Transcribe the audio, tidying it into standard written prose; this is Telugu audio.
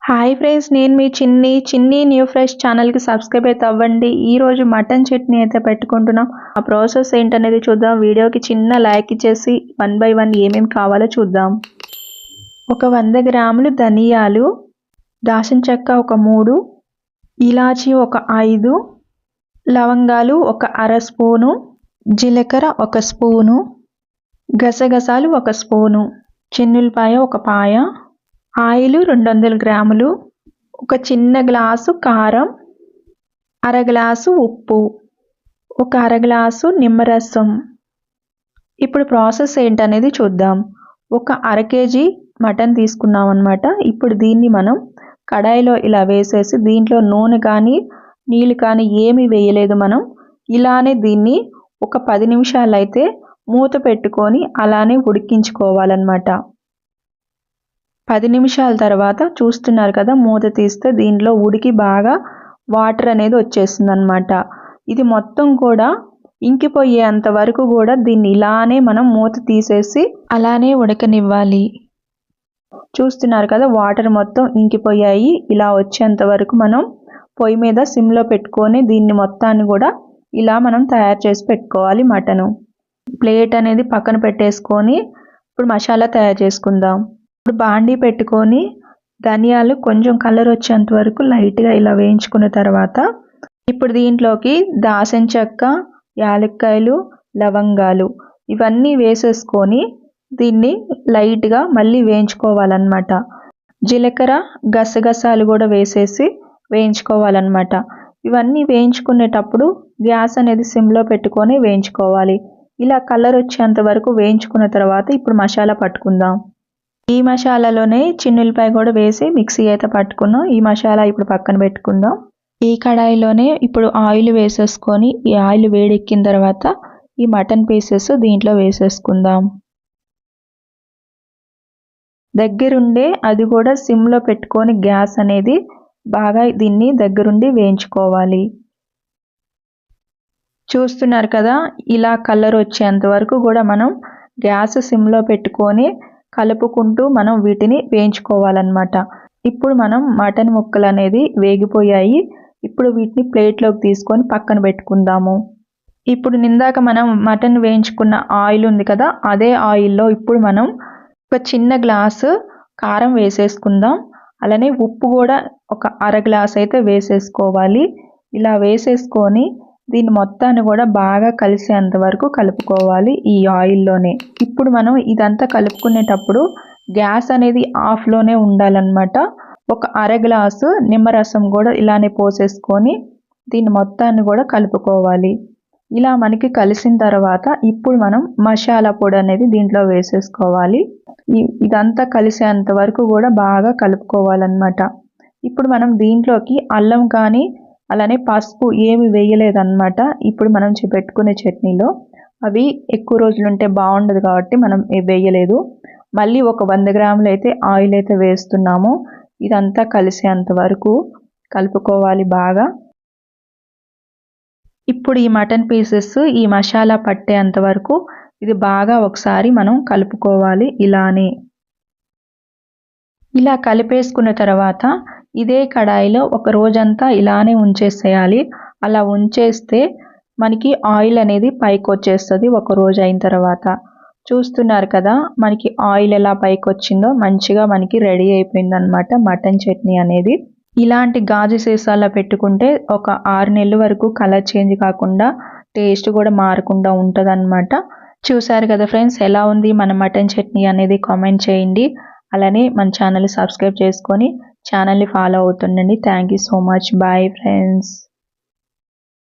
హాయ్ ఫ్రెండ్స్, నేను మీ చిన్ని న్యూ ఫ్రెష్ ఛానల్కి సబ్స్క్రైబ్ అయితే అవ్వండి. ఈరోజు మటన్ చట్నీ అయితే పెట్టుకుంటున్నాం. ఆ ప్రాసెస్ ఏంటనేది చూద్దాం. వీడియోకి చిన్న లైక్ ఇచ్చేసి 1 by 1 ఏమేమి కావాలో చూద్దాం. ఒక 100 గ్రాములు ధనియాలు, దాల్చిన చెక్క ఒక 3, ఇలాచీ ఒక 5, లవంగాలు ఒక అర స్పూను, జీలకర్ర ఒక స్పూను, గసగసాలు ఒక స్పూను, చిన్నులపాయ ఒక పాయ, ఆయిల్ 200 గ్రాములు, ఒక చిన్న గ్లాసు కారం, అర గ్లాసు ఉప్పు, ఒక అర గ్లాసు నిమ్మరసం. ఇప్పుడు ప్రాసెస్ ఏంటనేది చూద్దాం. ఒక అర కేజీ మటన్ తీసుకున్నాం అన్నమాట. ఇప్పుడు దీన్ని మనం కడాయిలో ఇలా వేసేసి దీంట్లో నూనె కానీ నీళ్ళు కానీ ఏమీ వేయలేదు. మనం ఇలానే దీన్ని ఒక 10 నిమిషాలు అయితే మూత పెట్టుకొని అలానే ఉడికించుకోవాలన్నమాట. 10 నిమిషాల తర్వాత చూస్తున్నారు కదా, మూత తీస్తే దీనిలో ఉడికి బాగా వాటర్ అనేది వచ్చేస్తుంది అన్నమాట. ఇది మొత్తం కూడా ఇంకిపోయేంత వరకు కూడా దీన్ని ఇలానే మనం మూత తీసేసి అలానే ఉడకనివ్వాలి. చూస్తున్నారు కదా, వాటర్ మొత్తం ఇంకిపోయాయి. ఇలా వచ్చేంత వరకు మనం పొయ్యి మీద సిమ్లో పెట్టుకొని దీన్ని మొత్తాన్ని కూడా ఇలా మనం తయారు చేసి పెట్టుకోవాలి. మటను ప్లేట్ అనేది పక్కన పెట్టేసుకొని ఇప్పుడు మసాలా తయారు చేసుకుందాం. ఇప్పుడు బాండీ పెట్టుకొని ధనియాలు కొంచెం కలర్ వచ్చేంత వరకు లైట్గా ఇలా వేయించుకున్న తర్వాత ఇప్పుడు దీంట్లోకి దాల్చిన చెక్క, యాలక్కాయలు, లవంగాలు ఇవన్నీ వేసేసుకొని దీన్ని లైట్గా మళ్ళీ వేయించుకోవాలన్నమాట. జీలకర్ర, గసగసాలు కూడా వేసేసి వేయించుకోవాలన్నమాట. ఇవన్నీ వేయించుకునేటప్పుడు గ్యాస్ అనేది సిమ్లో పెట్టుకొని వేయించుకోవాలి. ఇలా కలర్ వచ్చేంత వరకు వేయించుకున్న తర్వాత ఇప్పుడు మసాలా పట్టుకుందాం. ఈ మసాలాలోనే చిన్నులపాయ కూడా వేసి మిక్సీ అయితే పట్టుకున్నాం. ఈ మసాలా ఇప్పుడు పక్కన పెట్టుకుందాం. ఈ కడాయిలోనే ఇప్పుడు ఆయిల్ వేసేసుకొని ఈ ఆయిల్ వేడెక్కిన తర్వాత ఈ మటన్ పీసెస్ దీంట్లో వేసేసుకుందాం. దగ్గరుండే అది కూడా సిమ్లో పెట్టుకొని గ్యాస్ అనేది బాగా దీన్ని దగ్గరుండి వేయించుకోవాలి. చూస్తున్నారు కదా, ఇలా కలర్ వచ్చేంత వరకు కూడా మనం గ్యాస్ సిమ్లో పెట్టుకొని కలుపుకుంటూ మనం వీటిని వేయించుకోవాలన్నమాట. ఇప్పుడు మనం మటన్ ముక్కలు అనేది వేగిపోయాయి. ఇప్పుడు వీటిని ప్లేట్లోకి తీసుకొని పక్కన పెట్టుకుందాము. ఇప్పుడు ఇందాక మనం మటన్ వేయించుకున్న ఆయిల్ ఉంది కదా, అదే ఆయిల్లో ఇప్పుడు మనం ఒక చిన్న గ్లాసు కారం వేసేసుకుందాం. అలానే ఉప్పు కూడా ఒక అర గ్లాస్ అయితే వేసేసుకోవాలి. ఇలా వేసేసుకొని దీన్ని మొత్తాన్ని కూడా బాగా కలిసేంత వరకు కలుపుకోవాలి ఈ ఆయిల్లోనే. ఇప్పుడు మనం ఇదంతా కలుపుకునేటప్పుడు గ్యాస్ అనేది ఆఫ్లోనే ఉండాలన్నమాట. ఒక అర గ్లాసు నిమ్మరసం కూడా ఇలానే పోసేసుకొని దీన్ని మొత్తాన్ని కూడా కలుపుకోవాలి. ఇలా మనకి కలిసిన తర్వాత ఇప్పుడు మనం మసాలా పొడి అనేది దీంట్లో వేసేసుకోవాలి. ఇదంతా కలిసేంత వరకు కూడా బాగా కలుపుకోవాలన్నమాట. ఇప్పుడు మనం దీంట్లోకి అల్లం కానీ అలానే పసుపు ఏమి వేయలేదన్నమాట. ఇప్పుడు మనం పెట్టుకునే చట్నీలో అవి ఎక్కువ రోజులు ఉంటే బాగుండదు కాబట్టి మనం వేయలేదు. మళ్ళీ ఒక 100 గ్రాములు అయితే ఆయిల్ అయితే వేస్తున్నాము. ఇదంతా కలిసేంత వరకు కలుపుకోవాలి బాగా. ఇప్పుడు ఈ మటన్ పీసెస్ ఈ మసాలా పట్టేంత వరకు ఇది బాగా ఒకసారి మనం కలుపుకోవాలి. ఇలానే ఇలా కలిపేసుకున్న తర్వాత ఇదే కడాయిలో ఒక రోజంతా ఇలానే ఉంచేసేయాలి. అలా ఉంచేస్తే మనకి ఆయిల్ అనేది పైకి వచ్చేస్తుంది ఒక రోజు అయిన తర్వాత. చూస్తున్నారు కదా, మనకి ఆయిల్ ఎలా పైకి వచ్చిందో మంచిగా మనకి రెడీ అయిపోయింది అనమాట మటన్ చట్నీ అనేది. ఇలాంటి గాజు సీసాల్లో పెట్టుకుంటే ఒక 6 నెలల వరకు కలర్ చేంజ్ కాకుండా టేస్ట్ కూడా మారకుండా ఉంటుంది. చూసారు కదా ఫ్రెండ్స్, ఎలా ఉంది మన మటన్ చట్నీ అనేది కామెంట్ చేయండి. అలానే మన ఛానల్ సబ్స్క్రైబ్ చేసుకొని ఛానల్ని ఫాలో అవుతుండండి. Thank you so much. Bye friends.